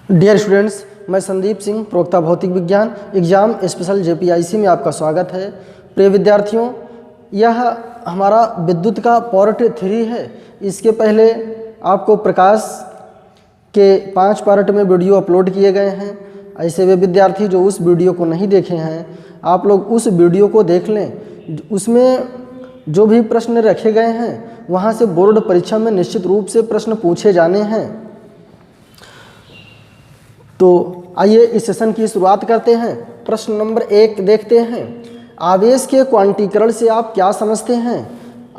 Dear students, मैं संदीप सिंह, प्रवक्ता भौतिक विज्ञान एग्जाम स्पेशल जेपीआईसी में आपका स्वागत है। प्रिय विद्यार्थियों, यह हमारा विद्युत का पार्ट 3 है। इसके पहले आपको प्रकाश के 5 पार्ट में वीडियो अपलोड किए गए हैं। ऐसे वे विद्यार्थी जो उस वीडियो को नहीं देखे हैं, आप लोग उस वीडियो को देख लें। उसमें जो भी प्रश्न रखे गए हैं वहाँ से बोर्ड परीक्षा में निश्चित रूप से प्रश्न पूछे जाने हैं। तो आइए इस सेशन की शुरुआत करते हैं। प्रश्न नंबर 1 देखते हैं। आवेश के क्वांटीकरण से आप क्या समझते हैं?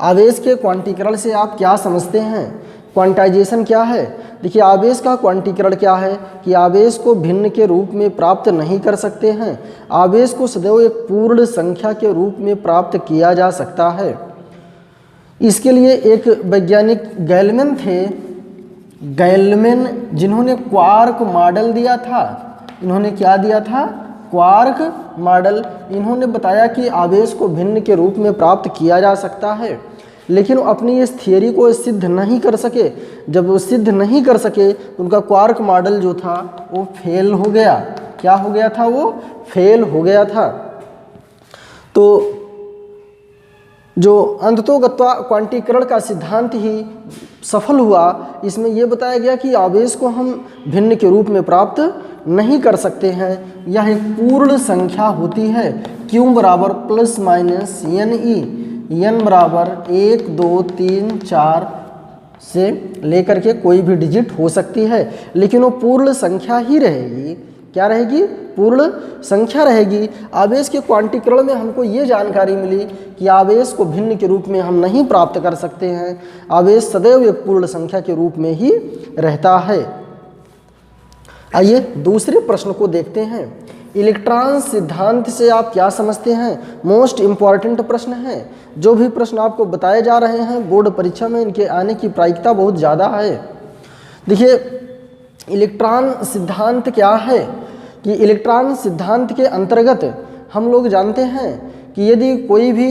आवेश के क्वांटीकरण से आप क्या समझते हैं? क्वांटाइजेशन क्या है? देखिए, आवेश का क्वांटीकरण क्या है कि आवेश को भिन्न के रूप में प्राप्त नहीं कर सकते हैं। आवेश को सदैव एक पूर्ण संख्या के रूप में प्राप्त किया जा सकता है। इसके लिए एक वैज्ञानिक गैलमैन थे, जिन्होंने क्वार्क मॉडल दिया था। इन्होंने क्या दिया था? Quark model. इन्होंने बताया कि आवेश को भिन्न के रूप में प्राप्त किया जा सकता है, लेकिन अपनी इस थियरी को सिद्ध नहीं कर सके। जब वो सिद्ध नहीं कर सके तो उनका क्वार्क मॉडल जो था वो फेल हो गया। क्या हो गया था? वो फेल हो गया था। तो जो अंततोगत्वा क्वांटीकरण का सिद्धांत ही सफल हुआ। इसमें यह बताया गया कि आवेश को हम भिन्न के रूप में प्राप्त नहीं कर सकते हैं। यह एक पूर्ण संख्या होती है। Q बराबर plus minus n e, n बराबर 1 2 3 4 से लेकर के कोई भी डिजिट हो सकती है, लेकिन वो पूर्ण संख्या ही रहेगी। क्या रहेगी? पूर्ण संख्या रहेगी। आवेश के क्वांटीकरण में हमको ये जानकारी मिली कि आवेश को भिन्न के रूप में हम नहीं प्राप्त कर सकते हैं। आवेश सदैव एक पूर्ण संख्या के रूप में ही रहता है। आइए दूसरे प्रश्न को देखते हैं। इलेक्ट्रॉन सिद्धांत से आप क्या समझते हैं? मोस्ट इम्पॉर्टेंट प्रश्न है। जो भी प्रश्न आपको बताए जा रहे हैं बोर्ड परीक्षा में, इनके आने की प्रायिकता बहुत ज़्यादा है। देखिए, इलेक्ट्रॉन सिद्धांत क्या है कि इलेक्ट्रॉन सिद्धांत के अंतर्गत हम लोग जानते हैं कि यदि कोई भी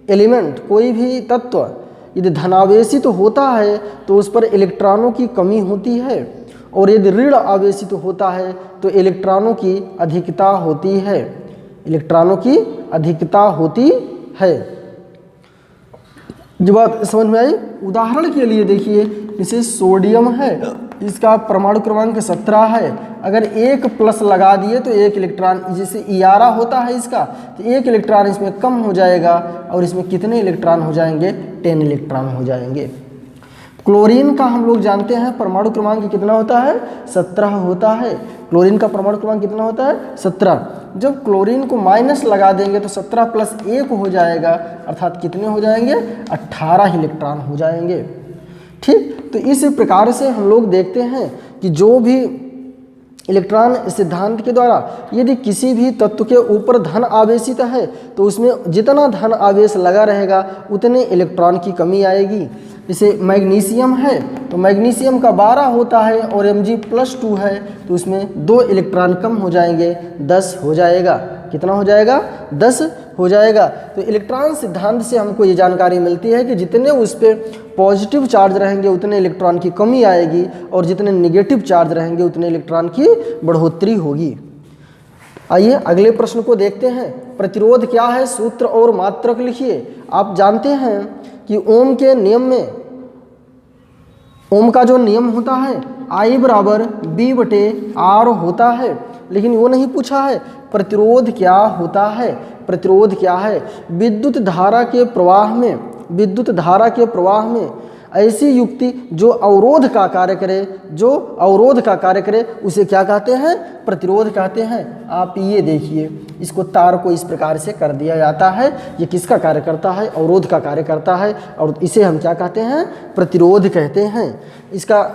एलिमेंट, कोई भी तत्व यदि धनावेशित होता है तो उस पर इलेक्ट्रॉनों की कमी होती है, और यदि ऋण आवेशित होता है तो इलेक्ट्रॉनों की अधिकता होती है। इलेक्ट्रॉनों की अधिकता होती है। जो बात समझ में आई, उदाहरण के लिए देखिए, जैसे सोडियम है, इसका परमाणु क्रमांक 17 है। अगर 1 प्लस लगा दिए तो 1 इलेक्ट्रॉन, जैसे इयारा होता है इसका, तो 1 इलेक्ट्रॉन इसमें कम हो जाएगा, और इसमें कितने इलेक्ट्रॉन हो जाएंगे? 10 इलेक्ट्रॉन हो जाएंगे। क्लोरीन का हम लोग जानते हैं परमाणु क्रमांक कितना होता है? 17 होता है। क्लोरीन का परमाणु क्रमांक कितना होता है? 17। जब क्लोरीन को माइनस लगा देंगे तो 17 प्लस 1 हो जाएगा, अर्थात कितने हो जाएंगे? 18 इलेक्ट्रॉन हो जाएंगे। ठीक, तो इस प्रकार से हम लोग देखते हैं कि जो भी इलेक्ट्रॉन सिद्धांत के द्वारा यदि किसी भी तत्व के ऊपर धन आवेशित है तो उसमें जितना धन आवेश लगा रहेगा उतने इलेक्ट्रॉन की कमी आएगी। जैसे मैग्नीशियम है तो मैग्नीशियम का 12 होता है और Mg+2 है तो उसमें 2 इलेक्ट्रॉन कम हो जाएंगे, 10 हो जाएगा। कितना हो जाएगा? 10 हो जाएगा। तो इलेक्ट्रॉन सिद्धांत से हमको ये जानकारी मिलती है कि जितने उस पर पॉजिटिव चार्ज रहेंगे उतने इलेक्ट्रॉन की कमी आएगी, और जितने नेगेटिव चार्ज रहेंगे उतने इलेक्ट्रॉन की बढ़ोतरी होगी। आइए अगले प्रश्न को देखते हैं। प्रतिरोध क्या है? सूत्र और मात्रक लिखिए। आप जानते हैं कि ओम के नियम में, ओम का जो नियम होता है I बराबर B/R होता है, लेकिन वो नहीं पूछा है प्रतिरोध क्या होता है। प्रतिरोध क्या है? विद्युत धारा के प्रवाह में, विद्युत धारा के प्रवाह में ऐसी युक्ति जो अवरोध का कार्य करे, जो अवरोध का कार्य करे उसे क्या कहते हैं? प्रतिरोध कहते हैं। आप ये देखिए, इसको तार को इस प्रकार से कर दिया जाता है। ये किसका कार्य करता है? अवरोध का कार्य करता है, और इसे हम क्या कहते हैं? प्रतिरोध कहते हैं। इसका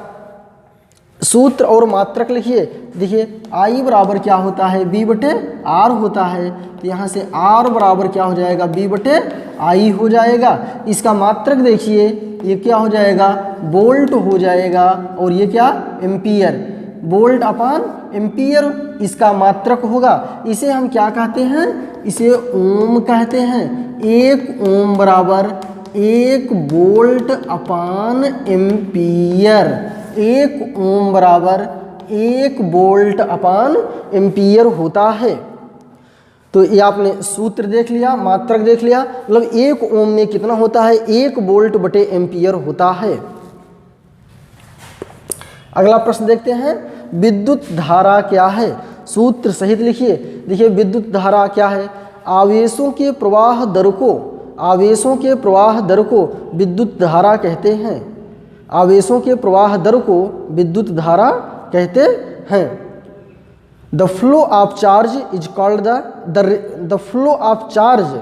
सूत्र और मात्रक लिखिए। देखिए, I बराबर क्या होता है? B/R होता है, तो यहाँ से R बराबर क्या हो जाएगा? B/I हो जाएगा। इसका मात्रक देखिए, ये क्या हो जाएगा? वोल्ट हो जाएगा, और ये क्या? एम्पियर। वोल्ट अपॉन एम्पियर इसका मात्रक होगा। इसे हम क्या कहते हैं? इसे ओम कहते हैं। 1 ओम बराबर 1 वोल्ट अपॉन एम्पियर। 1 ओम बराबर 1 वोल्ट अपान एम्पियर होता है। तो ये आपने सूत्र देख लिया, मात्रक देख लिया, मतलब 1 ओम में कितना होता है, 1 वोल्ट बटे एम्पियर होता है। अगला प्रश्न देखते हैं, विद्युत धारा क्या है, सूत्र सहित लिखिए। देखिए विद्युत धारा क्या है, आवेशों के प्रवाह दर को, आवेशों के प्रवाह दर को विद्युत धारा कहते हैं। आवेशों के प्रवाह दर को विद्युत धारा कहते हैं। The flow of charge is called the flow of charge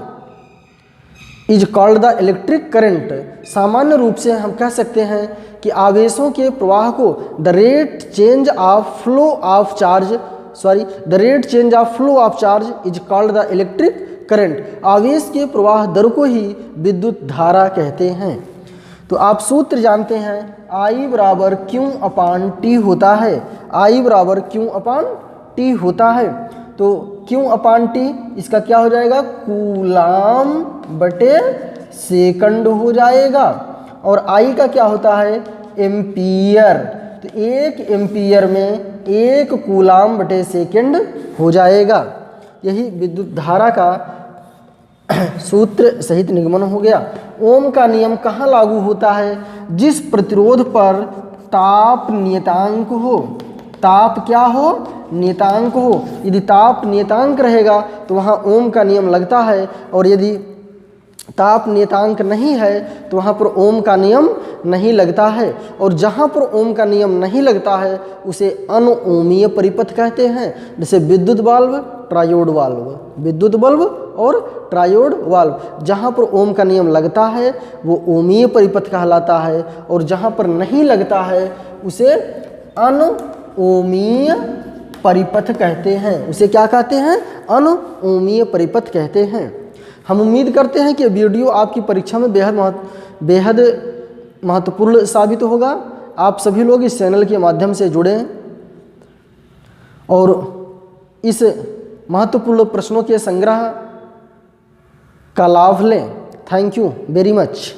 is called the electric current. सामान्य रूप से हम कह सकते हैं कि आवेशों के प्रवाह को the rate change of flow of charge the rate change of flow of charge is called the electric current. आवेश के प्रवाह दर को ही विद्युत धारा कहते हैं। तो आप सूत्र जानते हैं, I बराबर Q अपान T होता है, I बराबर Q अपान T होता है। तो Q अपान T इसका क्या हो जाएगा, कूलाम बटे सेकंड हो जाएगा, और I का क्या होता है, एम्पियर। तो 1 एम्पियर में 1 कूलाम बटे सेकंड हो जाएगा। यही विद्युत धारा का सूत्र सहित निगमन हो गया। ओम का नियम कहाँ लागू होता है, जिस प्रतिरोध पर ताप नियतांक हो, ताप क्या हो, नियतांक हो। यदि ताप नियतांक रहेगा तो वहाँ ओम का नियम लगता है, और यदि ताप नियतांक नहीं है तो वहाँ पर ओम का नियम नहीं लगता है। और जहाँ पर ओम का नियम नहीं लगता है उसे अनओमीय परिपथ कहते हैं। जैसे विद्युत वाल्व, ट्रायोड वाल्व, विद्युत बल्ब और ट्रायोड वाल्व। जहाँ पर ओम का नियम लगता है वो ओमीय परिपथ कहलाता है, और जहाँ पर नहीं लगता है उसे अनओमीय परिपथ कहते हैं। उसे क्या कहते हैं, अनओमीय परिपथ कहते हैं। हम उम्मीद करते हैं कि वीडियो आपकी परीक्षा में बेहद महत्वपूर्ण साबित होगा। आप सभी लोग इस चैनल के माध्यम से जुड़ें और इस महत्वपूर्ण प्रश्नों के संग्रह का लाभ लें। Thank you very much.